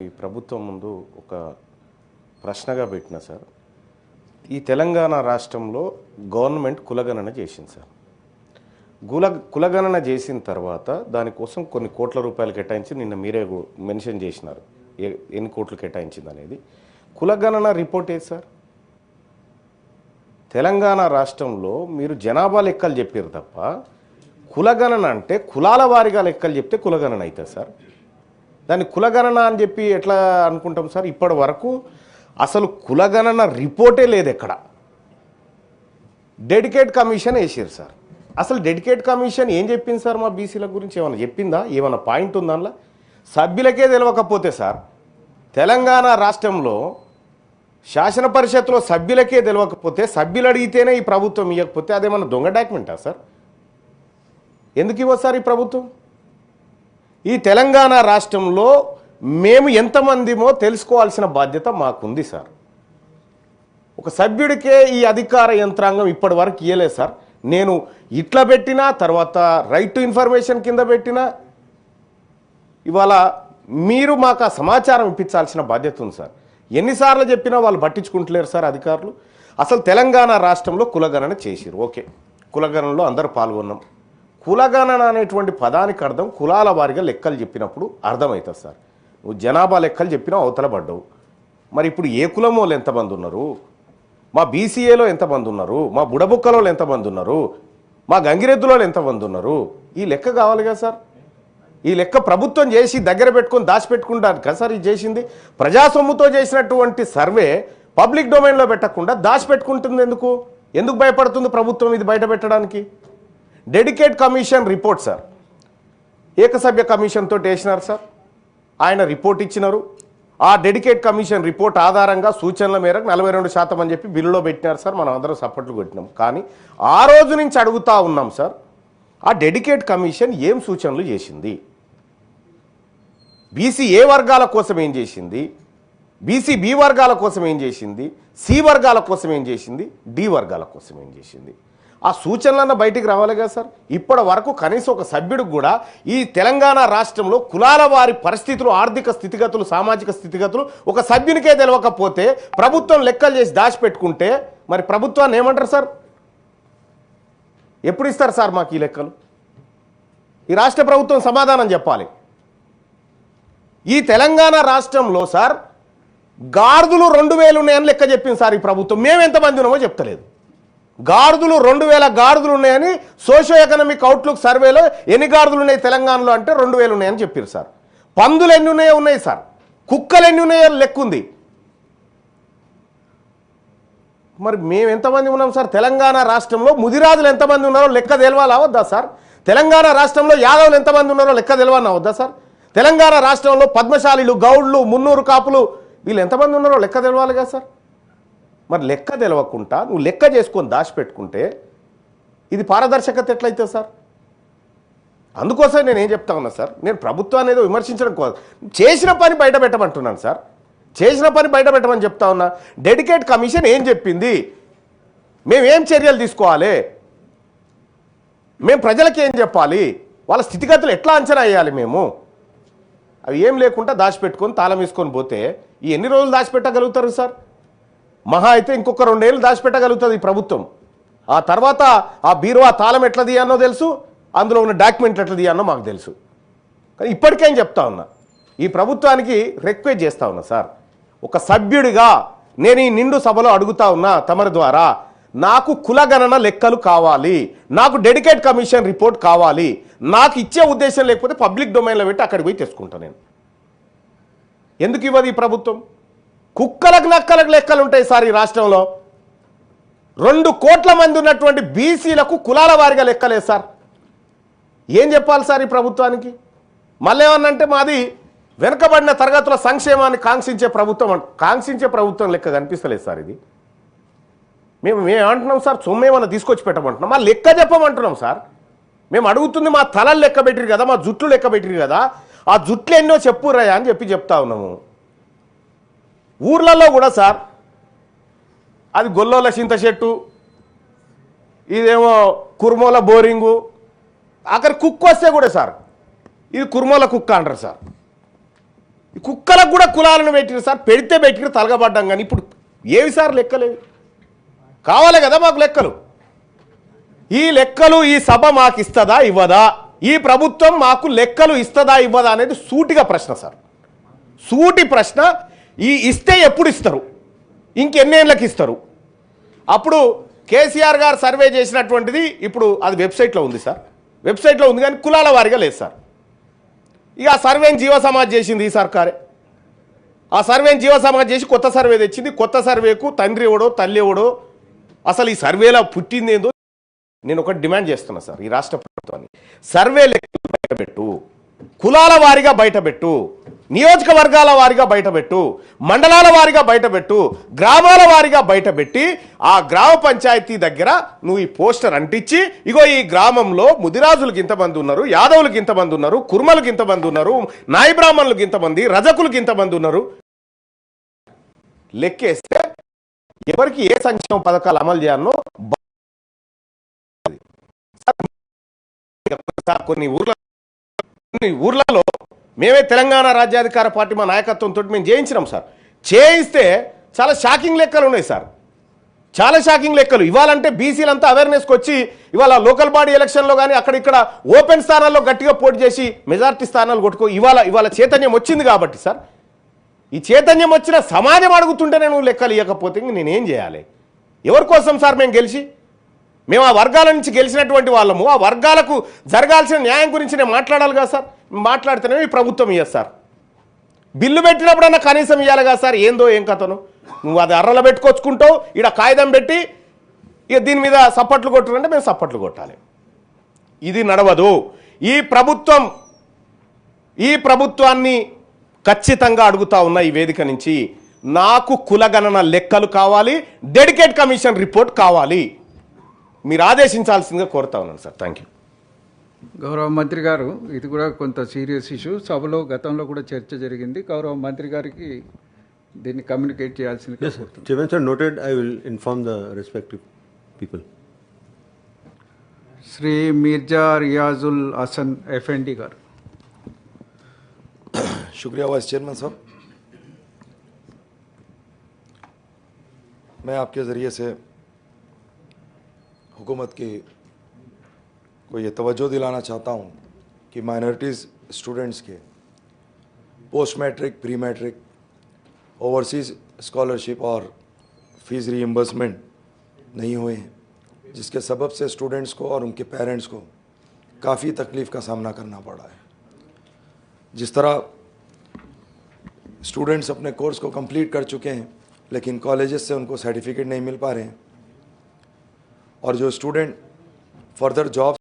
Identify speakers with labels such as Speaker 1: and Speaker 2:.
Speaker 1: ఈ ప్రభుత్వం ముందు ఒక ప్రశ్నగా పెట్టిన సార్, ఈ తెలంగాణ రాష్ట్రంలో గవర్నమెంట్ కులగణన చేసింది సార్. కులగణన చేసిన తర్వాత దానికోసం కొన్ని కోట్ల రూపాయలు కేటాయించి నిన్న మీరే మెన్షన్ చేసినారు ఎన్ని కోట్లు కేటాయించింది అనేది. కులగణన రిపోర్ట్ ఏది సార్? తెలంగాణ రాష్ట్రంలో మీరు జనాభా లెక్కలు చెప్పారు తప్ప కులగణన అంటే కులాల వారీగా లెక్కలు చెప్తే కులగణన అవుతుంది సార్. దాన్ని కులగణన అని చెప్పి ఎట్లా అనుకుంటాం సార్? ఇప్పటి వరకు అసలు కులగణన రిపోర్టే లేదు ఎక్కడ. డెడికేట్ కమిషన్ వేసారు సార్. అసలు డెడికేట్ కమిషన్ ఏం చెప్పింది సార్? మా బీసీల గురించి ఏమైనా చెప్పిందా? ఏమైనా పాయింట్ ఉందా? అందులో సభ్యులకే తెలియకపోతే సార్, తెలంగాణ రాష్ట్రంలో శాసన పరిషత్లో సభ్యులకే తెలియకపోతే సభ్యులు అడిగితేనే ఈ ప్రభుత్వం ఇవ్వకపోతే అదేమన్నా దొంగ డాక్యుమెంటా సార్? ఎందుకు ఇవ్వదు సార్ ఈ ప్రభుత్వం? ఈ తెలంగాణ రాష్ట్రంలో మేము ఎంతమందిమో తెలుసుకోవాల్సిన బాధ్యత మాకుంది సార్. ఒక సభ్యుడికే ఈ అధికార యంత్రాంగం ఇప్పటి వరకు ఇవ్వలేదు సార్. నేను ఇట్లా పెట్టినా, తర్వాత రైట్ టు ఇన్ఫర్మేషన్ కింద పెట్టినా, ఇవాళ మీరు మాకు ఆ సమాచారం ఇప్పించాల్సిన బాధ్యత ఉంది సార్. ఎన్నిసార్లు చెప్పినా వాళ్ళు పట్టించుకుంటలేరు సార్ అధికారులు. అసలు తెలంగాణ రాష్ట్రంలో కులగణన చేసిరు, ఓకే, కులగణనలో అందరూ పాల్గొన్నాం. కులగణన అనేటువంటి పదానికి అర్థం కులాల వారిగా లెక్కలు చెప్పినప్పుడు అర్థమవుతుంది సార్. నువ్వు జనాభా లెక్కలు చెప్పినావు, అవతల పడ్డావు. మరి ఇప్పుడు ఏ కులం వాళ్ళు ఎంతమంది ఉన్నారు, మా బీసీఏలో ఎంతమంది ఉన్నారు, మా బుడబుక్కలో ఎంతమంది ఉన్నారు, మా గంగిరెద్దులో ఎంతమంది ఉన్నారు, ఈ లెక్క కావాలి కదా సార్. ఈ లెక్క ప్రభుత్వం చేసి దగ్గర పెట్టుకొని దాచిపెట్టుకుంటారు కదా సార్. ఇది చేసింది ప్రజాసొమ్ముతో చేసినటువంటి సర్వే పబ్లిక్ డొమైన్లో పెట్టకుండా దాచిపెట్టుకుంటుంది. ఎందుకు భయపడుతుంది ప్రభుత్వం ఇది బయట పెట్టడానికి? డెడికేట్ కమిషన్ రిపోర్ట్ సార్, ఏకసభ్య కమిషన్ తోటి వేసినారు సార్. ఆయన రిపోర్ట్ ఇచ్చినారు. ఆ డెడికేట్ కమిషన్ రిపోర్ట్ ఆధారంగా సూచనల మేరకు 42% అని చెప్పి బిల్లులో పెట్టినారు సార్. మనం అందరం సపోర్ట్లు కొట్టినాం. కానీ ఆ రోజు నుంచి అడుగుతా ఉన్నాం సార్, ఆ డెడికేట్ కమిషన్ ఏం సూచనలు చేసింది? బీసీ ఏ వర్గాల కోసం ఏం చేసింది, బీసీ బి వర్గాల కోసం ఏం చేసింది, సి వర్గాల కోసం ఏం చేసింది, డి వర్గాల కోసం ఏం చేసింది? ఆ సూచనలన్న బయటికి రావాలి కదా సార్. ఇప్పటి వరకు కనీసం ఒక సభ్యుడికి కూడా ఈ తెలంగాణ రాష్ట్రంలో కులాల వారి పరిస్థితులు, ఆర్థిక స్థితిగతులు, సామాజిక స్థితిగతులు ఒక సభ్యునికే తెలియకపోతే ప్రభుత్వం లెక్కలు చేసి దాచిపెట్టుకుంటే మరి ప్రభుత్వాన్ని ఏమంటారు సార్? ఎప్పుడు ఇస్తారు సార్ మాకు ఈ లెక్కలు? ఈ రాష్ట్ర ప్రభుత్వం సమాధానం చెప్పాలి. ఈ తెలంగాణ రాష్ట్రంలో సార్ గాడిదలు 2000 ఉన్నాయని లెక్క చెప్పింది సార్ ఈ ప్రభుత్వం. మేము ఎంతమంది ఉన్నామో చెప్తలేదు. గాడిదలు 2000 గాడిదలు ఉన్నాయని సోషో ఎకనామిక్ అవుట్లుక్ సర్వేలో ఎన్ని గాడిదలు ఉన్నాయి తెలంగాణలో అంటే 2000 ఉన్నాయని చెప్పారు సార్. పందులు ఎన్ని ఉన్నాయో ఉన్నాయి సార్, కుక్కలు ఎన్ని ఉన్నాయో లెక్క ఉంది. మరి మేము ఎంతమంది ఉన్నాం సార్? తెలంగాణ రాష్ట్రంలో ముదిరాజులు ఎంతమంది ఉన్నారో లెక్క తెలవాలా వద్దా సార్? తెలంగాణ రాష్ట్రంలో యాదవులు ఎంతమంది ఉన్నారో లెక్క తెలవాలా వద్దా సార్? తెలంగాణ రాష్ట్రంలో పద్మశాలీలు, గౌడ్లు, మున్నూరు కాపులు వీళ్ళు ఎంతమంది ఉన్నారో లెక్క తెలవాలి కదా సార్. మరి లెక్క తెలవకుండా నువ్వు లెక్క చేసుకొని దాచిపెట్టుకుంటే ఇది పారదర్శకత ఎట్లయితే సార్? అందుకోసం నేను ఏం చెప్తా ఉన్నా సార్, నేను ప్రభుత్వాన్ని ఏదో విమర్శించడం కోసం చేసిన పని బయట పెట్టమంటున్నాను సార్. చేసిన పని బయట పెట్టమని చెప్తా ఉన్నా. డెడికేట్ కమిషన్ ఏం చెప్పింది, మేమేం చర్యలు తీసుకోవాలి, మేము ప్రజలకి ఏం చెప్పాలి, వాళ్ళ స్థితిగతులు ఎట్లా అంచనా వేయాలి, మేము అవి ఏం లేకుండా దాచిపెట్టుకొని తాళం వేసుకొని పోతే ఈ ఎన్ని రోజులు దాచిపెట్టగలుగుతారు సార్? మహా అయితే ఇంకొక 2 ఏళ్ళు దాచిపెట్టగలుగుతుంది ఈ ప్రభుత్వం. ఆ తర్వాత ఆ బీరువా తాళం ఎట్లా తీయానో తెలుసు, అందులో ఉన్న డాక్యుమెంట్లు ఎట్లా తీయానో మాకు తెలుసు. కానీ ఇప్పటికేం చెప్తా ఉన్నా, ఈ ప్రభుత్వానికి రిక్వెస్ట్ చేస్తా ఉన్నా సార్, ఒక సభ్యుడిగా నేను ఈ నిండు సభలో అడుగుతా ఉన్నా తమరి ద్వారా, నాకు కులగణన లెక్కలు కావాలి, నాకు డెడికేట్ కమిషన్ రిపోర్ట్ కావాలి. నాకు ఇచ్చే ఉద్దేశం లేకపోతే పబ్లిక్ డొమైన్లో పెట్టి అక్కడికి పోయి తెచ్చుకుంటా నేను. ఎందుకు ఇవ్వదు ఈ ప్రభుత్వం? కుక్కలకు నక్కలకు లెక్కలు ఉంటాయి సార్ ఈ రాష్ట్రంలో. 2 కోట్ల మంది ఉన్నటువంటి బీసీలకు కులాల వారిగా లెక్కలేదు సార్. ఏం చెప్పాలి సార్ ఈ ప్రభుత్వానికి? మళ్ళీ ఏమన్నంటే మాది వెనుకబడిన తరగతుల సంక్షేమాన్ని కాంక్షించే ప్రభుత్వం లెక్క కనిపిస్తలేదు సార్ ఇది. మేము ఏమంటున్నాం సార్? సొమ్మేమన్నా తీసుకొచ్చి పెట్టమంటున్నాం, మా లెక్క చెప్పమంటున్నాం సార్. మేము అడుగుతుంది మా తలలు లెక్క పెట్టిరు కదా, మా జుట్లు లెక్క పెట్టిరు కదా, ఆ జుట్లు ఎన్నో చెప్పుర్రయ్యా అని చెప్తా ఉన్నాము. ఊర్లలో కూడా సార్ అది గొల్లోల చింత చెట్టు, ఇదేమో కుర్మోల బోరింగు, అక్కడ కుక్క వస్తే కూడా సార్ ఇది కుర్మోల కుక్క అంటారు సార్. ఈ కుక్కలకు కూడా కులాలను పెట్టిరు సార్, పెడితే పెట్టిరు తలగబడ్డాం. కానీ ఇప్పుడు ఏవి సార్ లెక్కలేవి? కావాలి కదా మాకు లెక్కలు. ఈ లెక్కలు ఈ సభ మాకు ఇస్తుందా ఇవ్వదా, ఈ ప్రభుత్వం మాకు లెక్కలు ఇస్తుందా ఇవ్వదా అనేది సూటిగా ప్రశ్న సార్, సూటి ప్రశ్న. ఈ ఇస్తే ఎప్పుడు ఇస్తారు, ఇంకెన్నేళ్ళకి ఇస్తారు? అప్పుడు కేసీఆర్ గారు సర్వే చేసినటువంటిది ఇప్పుడు అది వెబ్సైట్లో ఉంది సార్, వెబ్సైట్లో ఉంది, కానీ కులాల వారిగా లేదు సార్. ఇక ఆ సర్వేని జీవ సమాజ్ చేసింది ఈ సర్కారే. ఆ సర్వేని జీవ సమాజ్ చేసి కొత్త సర్వే తెచ్చింది. కొత్త సర్వేకు తండ్రి ఎవడో తల్లి ఎవడో అసలు ఈ సర్వేలో పుట్టింది ఏందో నేను ఒకటి డిమాండ్ చేస్తున్నా సార్, ఈ రాష్ట్ర ప్రభుత్వాన్ని. సర్వే లెక్కలు బయటపెట్టు, కులాల వారిగా బయటపెట్టు, నియోజకవర్గాల వారిగా బయటపెట్టు, మండలాల వారిగా బయటపెట్టు, గ్రామాల వారిగా బయటపెట్టి ఆ గ్రామ పంచాయతీ దగ్గర నువ్వు ఈ పోస్టర్ అంటించి, ఇగో ఈ గ్రామంలో ముదిరాజులకు ఇంతమంది ఉన్నారు, యాదవులకు ఇంతమంది ఉన్నారు, కుర్మలకు ఇంతమంది ఉన్నారు, నాయి బ్రాహ్మణులకు ఇంతమంది, రజకులకు ఇంతమంది ఉన్నారు, లెక్కేస్తే ఎవరికి ఏ సంక్షేమ పథకాలు అమలు చేయాలనో కొన్ని ఊర్లలో మేమే తెలంగాణ రాజ్యాధికార పార్టీ మా నాయకత్వంతో మేము చేయించినాం సార్. చేయిస్తే చాలా షాకింగ్ లెక్కలు ఉన్నాయి సార్, చాలా షాకింగ్ లెక్కలు. ఇవాళంటే బీసీలంతా అవేర్నెస్కి వచ్చి ఇవాళ లోకల్ బాడీ ఎలక్షన్లో కానీ అక్కడ ఇక్కడ ఓపెన్ స్థానాల్లో గట్టిగా పోటీ చేసి మెజార్టీ స్థానాలు కొట్టుకో ఇవాళ చైతన్యం వచ్చింది కాబట్టి సార్. ఈ చైతన్యం వచ్చిన సమాజం అడుగుతుంటే నేను లెక్కలు ఇవ్వకపోతే నేనేం చేయాలి? ఎవరి కోసం సార్ మేము గెలిచి? మేము ఆ వర్గాల నుంచి గెలిచినటువంటి వాళ్ళము, ఆ వర్గాలకు జరగాల్సిన న్యాయం గురించి నేను మాట్లాడాలి కదా సార్. మాట్లాడితేనే ఈ ప్రభుత్వం ఇయ్యదు సార్. బిల్లు పెట్టినప్పుడన్నా కనీసం ఇవ్వాలి కదా సార్. ఏందో ఏం కథను నువ్వు అది అర్రలో పెట్టుకొచ్చుకుంటావు, ఈడ కాగితం పెట్టి ఇక దీని మీద సప్పట్లు కొట్టారంటే మేము సప్పట్లు కొట్టాలి. ఇది నడవదు. ఈ ప్రభుత్వాన్ని ఖచ్చితంగా అడుగుతా ఉన్న ఈ వేదిక నుంచి, నాకు కులగణన లెక్కలు కావాలి, డెడికేట్ కమిషన్ రిపోర్ట్ కావాలి, మీరు ఆదేశించాల్సిందిగా కోరుతా ఉన్నాను సార్. Thank you.
Speaker 2: గౌరవ మంత్రి గారు, ఇది కూడా కొంత సీరియస్ ఇష్యూ. సభలో గతంలో కూడా చర్చ జరిగింది. గౌరవ మంత్రి గారికి దీన్ని కమ్యూనికేట్ చేయాల్సింది.
Speaker 3: Chairman sir, noted. I will inform the respective people.
Speaker 2: Shri Mirza Riazul Hasan FMD గారు.
Speaker 4: शुक्रिया वाइस चेयरमैन साहब, मैं आपके ज़रिए से हुकूमत की को ये तवज्जो दिलाना चाहता हूँ कि माइनॉरिटीज़ स्टूडेंट्स के post matric, pre matric, overseas scholarship और फ़ीस रीइंबर्समेंट नहीं हुए हैं, जिसके सबब से स्टूडेंट्स को और उनके पेरेंट्स को काफ़ी तकलीफ़ का सामना करना पड़ा है। जिस तरह स्टूडेंट्स अपने कोर्स को कंप्लीट कर चुके हैं लेकिन कॉलेजेस से उनको सर्टिफिकेट नहीं मिल पा रहे हैं, और जो स्टूडेंट फर्दर जॉब्स